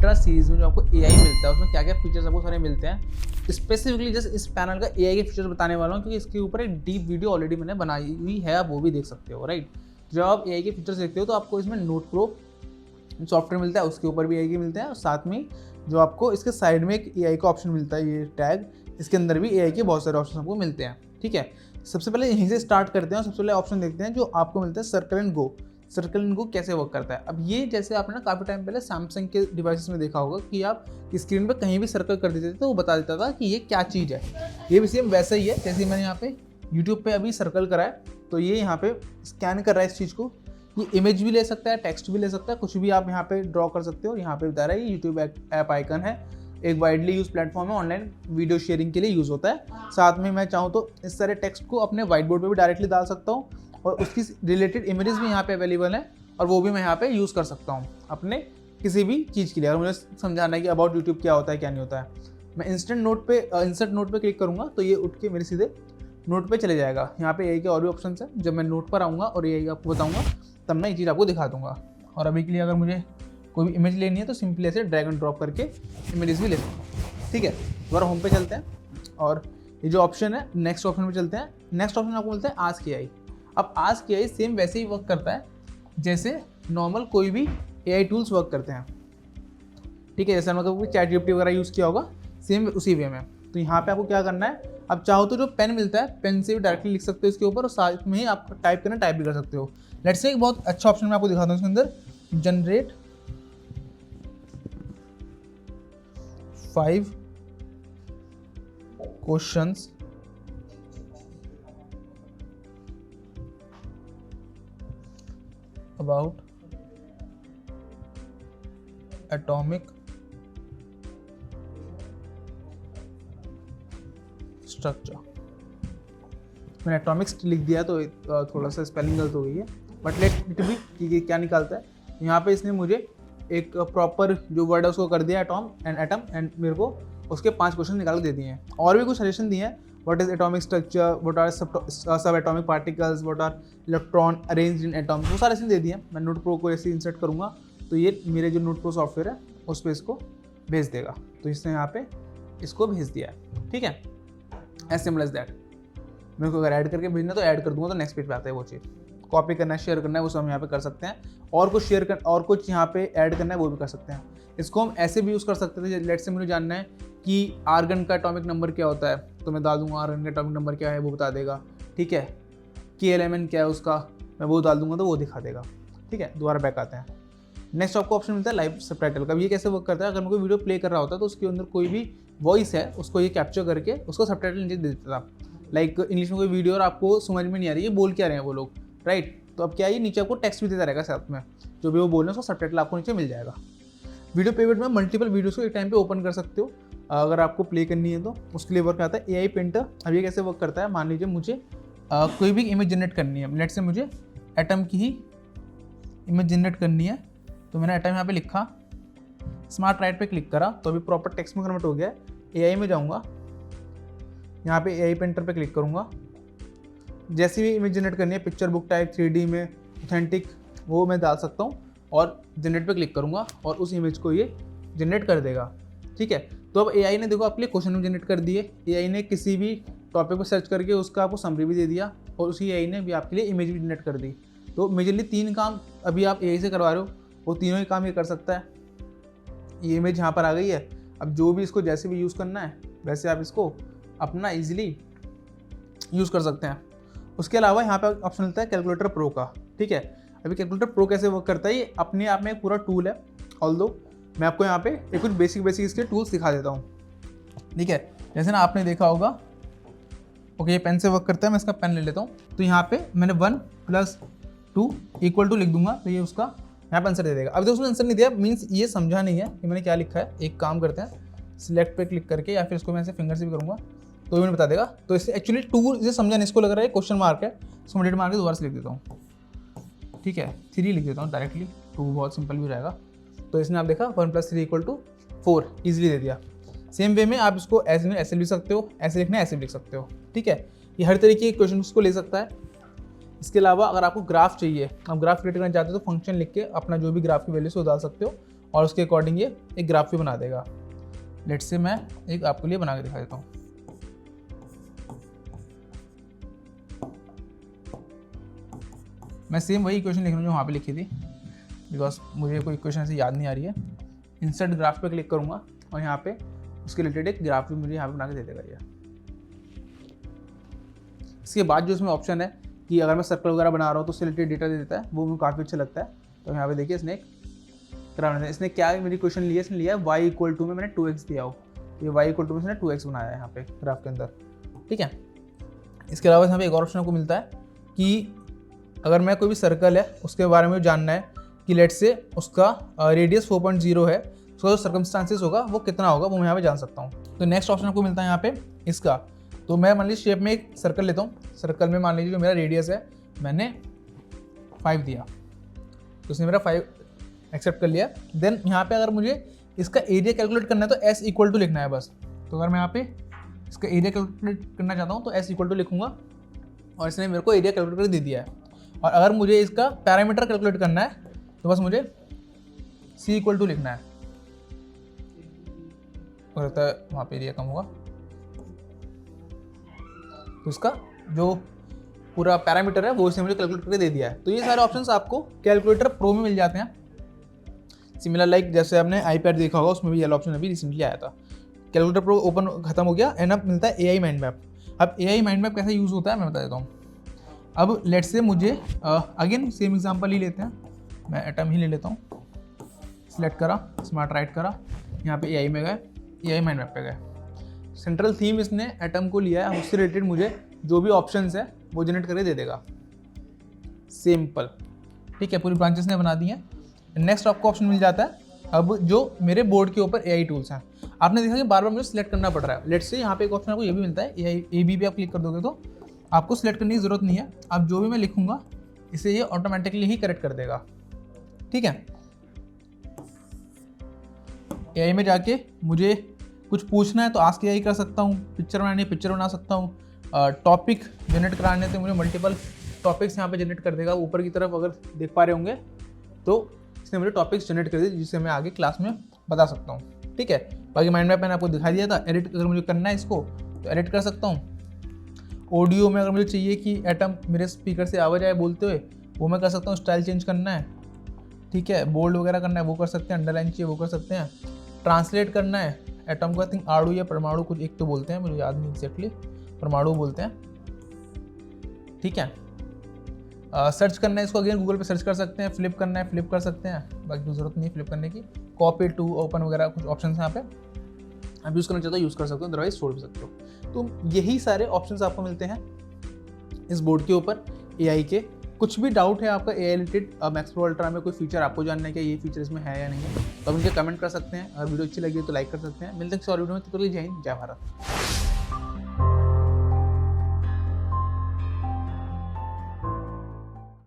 Ultra series में जो आपको AI मिलता है उसमें क्या क्या फीचर्स आपको सारे मिलते हैं, स्पेसिफिकली जस्ट इस पैनल का AI के फीचर्स बताने वाला हूँ, क्योंकि इसके ऊपर एक डीप वीडियो ऑलरेडी मैंने बनाई हुई है, आप वो भी देख सकते हो। राइट, जब आप AI के फीचर्स देखते हो तो आपको इसमें नोट प्रो सॉफ्टवेयर मिलता है, उसके ऊपर भी AI के मिलते हैं, और साथ में जो आपको इसके साइड में एक AI का ऑप्शन मिलता है, ये टैग, इसके अंदर भी AI के बहुत सारे ऑप्शन आपको मिलते हैं। ठीक है, सबसे पहले यहीं से स्टार्ट करते हैं और सबसे पहले ऑप्शन देखते हैं जो आपको मिलता है circle and go. Circle and go कैसे वर्क करता है? अब ये जैसे आपने ना काफ़ी टाइम पहले सैमसंग के डिवाइसेस में देखा होगा कि आप स्क्रीन पे कहीं भी सर्कल कर देते थे तो वो बता देता था कि ये क्या चीज़ है। ये भी सेम वैसा ही है, जैसे मैंने यहाँ पे यूट्यूब पे अभी सर्कल करा है, तो ये यहाँ पे स्कैन कर रहा है इस चीज़ को। ये इमेज भी ले सकता है, टेक्स्ट भी ले सकता है, कुछ भी आप यहाँ पे ड्रॉ कर सकते हो। यहाँ पे बता रहा है ये यूट्यूब ऐप आइकन है, एक वाइडली यूज प्लेटफॉर्म है, ऑनलाइन वीडियो शेयरिंग के लिए यूज़ होता है। साथ में मैं चाहूँ तो इस सारे टेक्स्ट को अपने व्हाइट बोर्ड पर भी डायरेक्टली डाल सकता हूँ, और उसकी रिलेटेड इमेजेस भी यहाँ पे अवेलेबल है, और वो भी मैं यहाँ पे यूज़ कर सकता हूँ अपने किसी भी चीज़ के लिए। अगर मुझे समझाना है कि अबाउट यूट्यूब क्या होता है क्या नहीं होता है, मैं इंस्टेंट नोट पे इंसर्ट नोट पे क्लिक करूँगा तो ये उठ के मेरे सीधे नोट पे चले जाएगा। यहाँ पे AI के और भी ऑप्शन है, जब मैं नोट पर आऊँगा और AI आपको बताऊँगा तब मैं ये चीज़ आपको दिखा दूँगा। और अभी के लिए अगर मुझे कोई भी इमेज लेनी है तो सिंपली ऐसे ड्रैग एंड ड्रॉप करके इमेजेस भी ले सकता हूँ। ठीक है, दोबारा होम पे चलते हैं और ये जो ऑप्शन है नेक्स्ट ऑप्शन पे चलते हैं। नेक्स्ट ऑप्शन आपको मिलता है आस्क AI। अब आस्क AI सेम वैसे ही वर्क करता है जैसे नॉर्मल कोई भी AI टूल्स वर्क करते हैं। ठीक है, जैसे मतलब कोई ChatGPT वगैरह यूज़ किया होगा, सेम उसी वे में। तो यहाँ पे आपको क्या करना है, अब चाहो तो जो पेन मिलता है पेन से भी डायरेक्टली लिख सकते हो इसके ऊपर, और साथ में ही आप टाइप करना टाइप भी कर सकते हो। लेट्स से एक बहुत अच्छा ऑप्शन मैं आपको दिखाता हूँ इसके अंदर, generate 5 questions about atomic structure. मैंने एटॉमिक्स लिख दिया तो थोड़ा सा स्पेलिंग गलत हो गई है, बट लेट इट बी कि ये क्या निकालता है। यहाँ पे इसने मुझे एक प्रॉपर जो वर्ड है उसको कर दिया एटॉम एंड मेरे को उसके 5 क्वेश्चन निकाल के दे दिए हैं, और भी कुछ सजेशन दिए हैं, what is atomic structure, what are sub atomic particles, what are electron arranged in atom, वो सारे दे दिए हैं। मैं नोट प्रो को ऐसे इंसर्ट करूँगा तो ये मेरे जो नोट प्रो सॉफ्टवेयर है उस पर इसको भेज देगा। तो इसने यहाँ पे इसको भेज दिया है। ठीक है, एज सिंपल एज दैट। मेरे को अगर ऐड करके भेजना तो ऐड कर दूंगा, तो नेक्स्ट पेज पे आता है वो चीज़। कॉपी करना है, शेयर करना है, वो सब हम यहाँ पे कर सकते हैं, और कुछ शेयर कर और कुछ यहाँ पे ऐड करना है वो भी कर सकते हैं। इसको हम ऐसे भी यूज़ कर सकते थे, लेट से मुझे जानना है कि आर्गन का एटॉमिक नंबर क्या होता है, तो मैं डाल दूंगा आर्गन का एटॉमिक नंबर क्या है वो बता देगा। ठीक है, KLMN क्या है उसका मैं वो डाल दूंगा तो वो दिखा देगा। ठीक है, दोबारा बैक आते हैं। नेक्स्ट आपको ऑप्शन मिलता है लाइव सबटाइटल का। ये कैसे वर्क करता है, अगर मैं कोई वीडियो प्ले कर रहा होता है तो उसके अंदर कोई भी वॉइस है उसको ये कैप्चर करके उसको सबटाइटल नीचे दे देता था। लाइक इंग्लिश में कोई वीडियो और आपको समझ में नहीं आ रही है बोल क्या रहे हैं वो लोग, राइट, तो अब क्या है, नीचे आपको टेक्स्ट भी देता रहेगा साथ में, जो भी वो बोल रहे हैं उसका सबटाइटल आपको नीचे मिल जाएगा। वीडियो पेमेंट में मल्टीपल वीडियोस को एक टाइम पे ओपन कर सकते हो अगर आपको प्ले करनी है तो, उसके लिए वर्क आता है AI पेंटर। अब ये कैसे वर्क करता है, मान लीजिए मुझे कोई भी इमेज जनरेट करनी है, लेट से मुझे एटम की ही इमेज जनरेट करनी है, तो मैंने एटम यहाँ पे लिखा, स्मार्ट राइट पे क्लिक करा तो अभी प्रॉपर टेक्स्ट में कन्वर्ट हो गया है। AI में जाऊँगा, यहाँ पे AI पेंटर पे क्लिक करूँगा, जैसी भी इमेज जनरेट करनी है, पिक्चर बुक टाइप 3D में ऑथेंटिक, वो मैं डाल सकता हूँ, और जनरेट पे क्लिक करूँगा और उस इमेज को ये जनरेट कर देगा। ठीक है, तो अब AI ने देखो आपके लिए क्वेश्चन भी जनरेट कर दिए, AI ने किसी भी टॉपिक पर सर्च करके उसका आपको समरी भी दे दिया, और उसी AI ने भी आपके लिए इमेज भी जनरेट कर दी। तो मेजरली 3 काम अभी आप AI से करवा रहे हो, वो तीनों ही काम ये कर सकता है। ये इमेज यहाँ पर आ गई है, अब जो भी इसको जैसे भी यूज़ करना है वैसे आप इसको अपना ईजिली यूज़ कर सकते हैं। उसके अलावा यहाँ पे ऑप्शन मिलता है कैलकुलेटर प्रो का। ठीक है, अभी कैलकुलेटर प्रो कैसे वर्क करता है, ये अपने आप में एक पूरा टूल है, ऑल्दो मैं आपको यहाँ पे एक कुछ बेसिक इसके टूल्स दिखा देता हूँ। ठीक है, जैसे ना आपने देखा होगा, ओके ये पेन से वर्क करता है, मैं इसका पेन ले लेता हूँ। तो यहाँ पे मैंने 1 + 2 = 2 लिख दूंगा तो ये उसका यहाँ पे आंसर दे देगा। अभी तो उसने आंसर नहीं दिया, मीन्स ये समझा नहीं है कि मैंने क्या लिखा है। एक काम करते हैं, सिलेक्ट पे क्लिक करके, या फिर इसको मैं ऐसे फिंगर से भी करूँगा तो मैंने बता देगा। तो इससे एक्चुअली 2 इसे समझा नहीं, इसको लग रहा है क्वेश्चन मार्क है, इसको मैं डेट मार के दोबारा से लिख देता हूँ। ठीक है, 3 लिख देता हूँ डायरेक्टली, 2 बहुत सिंपल भी हो जाएगा। तो इसने आप देखा 1 + 3 = 4 ईजिली दे दिया। सेम वे में आप इसको ऐसे में ऐसे लिख सकते हो, ऐसे लिखना है ऐसे भी लिख सकते हो। ठीक है, ये हर तरीके के क्वेश्चन को ले सकता है। इसके अलावा अगर आपको ग्राफ चाहिए, आप ग्राफ क्रिएट करना चाहते हो तो फंक्शन लिख के अपना जो भी ग्राफ की वैल्यू से डाल सकते हो, और उसके अकॉर्डिंग ये एक ग्राफ भी बना देगा। लेट्स से मैं एक आपके लिए बना के दिखा देता हूँ। मैं सेम वही इक्वेशन लिख रहा हूँ जो वहाँ पे लिखी थी, बिकॉज मुझे कोई इक्वेशन ऐसे याद नहीं आ रही है। इंसर्ट ग्राफ पे क्लिक करूँगा और यहाँ पे उसके रिलेटेड एक ग्राफ भी मुझे यहाँ पे बना के दे देगा ये। इसके बाद जो इसमें ऑप्शन है कि अगर मैं सर्कल वगैरह बना रहा हूँ तो उससे रिलेटेड डेटा दे देता है, वो मुझे काफ़ी अच्छा लगता है। तो यहाँ पे देखिए इसने एक कराना, इसने क्या मेरी क्वेश्चन लिया, इसने लिया y में मैंने 2x दिया हो, ये y में इसने 2x बनाया है यहाँ पे ग्राफ के अंदर। ठीक है, इसके अलावा यहाँ पे एक और ऑप्शन आपको मिलता है कि अगर मैं कोई भी सर्कल है उसके बारे में जानना है कि लेट से उसका रेडियस 4.0 है, उसका जो सर्कमस्टांसेस होगा वो कितना होगा, वो मैं यहाँ पे जान सकता हूँ। तो नेक्स्ट ऑप्शन आपको मिलता है यहाँ पे इसका। तो मैं मान लीजिए शेप में एक सर्कल लेता हूँ, सर्कल में मान लीजिए जो मेरा रेडियस है मैंने 5 दिया, तो उसने मेरा 5 एक्सेप्ट कर लिया। देन यहाँ पे अगर मुझे इसका एरिया कैलकुलेट करना है तो s इक्वल टू लिखना है बस। तो अगर मैं यहाँ पे इसका एरिया कैलकुलेट करना चाहता हूँ तो s इक्वल टू लिखूंगा और इसने मेरे को एरिया कैलकुलेट कर दे दिया है। और अगर मुझे इसका पैरामीटर कैलकुलेट करना है तो बस मुझे c इक्वल टू लिखना है, हो सकता है वहाँ पे एरिया कम होगा। तो इसका जो पूरा पैरामीटर है वो इसने मुझे कैलकुलेट करके दे दिया है। तो ये सारे ऑप्शंस आपको कैलकुलेटर प्रो में मिल जाते हैं। सिमिलर लाइक जैसे आपने iPad देखा होगा, उसमें भी ये ऑप्शन अभी रिसेंटली आया था। कैलकुलेटर प्रो ओपन खत्म हो गया एंड अब मिलता है AI माइंड मैप। अब AI माइंड मैप कैसे यूज़ होता है मैं बता देता हूँ। अब लेट्स से मुझे अगेन सेम एग्जांपल ही लेते हैं, मैं एटम ही ले लेता हूँ। सिलेक्ट करा, स्मार्ट राइट करा, यहाँ पे AI में गए, AI माइंड मैप पे गए। सेंट्रल थीम इसने एटम को लिया है, उससे रिलेटेड मुझे जो भी ऑप्शंस है वो जनरेट करके दे देगा। सिंपल, ठीक है, पूरी ब्रांचेस ने बना दी हैं। नेक्स्ट आपको ऑप्शन मिल जाता है अब जो मेरे बोर्ड के ऊपर AI टूल्स हैं। आपने देखा कि बार बार मुझे सिलेक्ट करना पड़ रहा है। लेट्स से यहाँ पे एक ऑप्शन आपको ये भी मिलता है, AB पे आप क्लिक कर दोगे तो आपको सिलेक्ट करने की ज़रूरत नहीं है। अब जो भी मैं लिखूंगा इसे ये ऑटोमेटिकली ही करेक्ट कर देगा। ठीक है, AI में जाके मुझे कुछ पूछना है तो आस्क AI कर सकता हूँ, पिक्चर बनानी है पिक्चर बना सकता हूँ, टॉपिक जनरेट कराने से मुझे मल्टीपल टॉपिक्स यहाँ पे जनरेट कर देगा। ऊपर की तरफ अगर देख पा रहे होंगे तो इसने मुझे टॉपिक्स जनरेट कर दिए जिससे मैं आगे क्लास में बता सकता हूँ। ठीक है, बाकी माइंड मैप मैंने आपको दिखा दिया था। एडिट अगर मुझे करना है इसको तो एडिट कर सकता हूँ। ऑडियो में अगर मुझे चाहिए कि एटम मेरे स्पीकर से आवाज़ आए बोलते हुए, वो मैं कर सकता हूँ। स्टाइल चेंज करना है, ठीक है, बोल्ड वगैरह करना है वो कर सकते हैं, अंडरलाइन चाहिए वो कर सकते हैं। ट्रांसलेट करना है एटम को, आई थिंक आड़ू या परमाणु कुछ एक तो बोलते हैं, मुझे याद नहीं एग्जैक्टली, परमाणु बोलते हैं। ठीक है, सर्च करना है इसको, अगेन गूगल पे सर्च कर सकते हैं। फ्लिप करना है फ्लिप कर सकते हैं, बाकी जरूरत नहीं फ्लिप करने की। कॉपी टू ओपन वगैरह कुछ ऑप्शन हैं यहाँ पे, आप यूज़ करना चाहते हो यूज़ कर सकते हो, अदरवाइज छोड़ भी सकते हो। तो यही सारे ऑप्शंस आपको मिलते हैं इस बोर्ड के ऊपर AI के। कुछ भी डाउट है आपका AI related, max pro ultra में कोई फीचर आपको जानना है कि ये फीचर इसमें है या नहीं है, तो आप मुझे कमेंट कर सकते हैं। अगर वीडियो अच्छी लगी तो लाइक कर सकते हैं। मिलते हैं किसी और वीडियो में, तब तक के लिए जय हिंद जय भारत।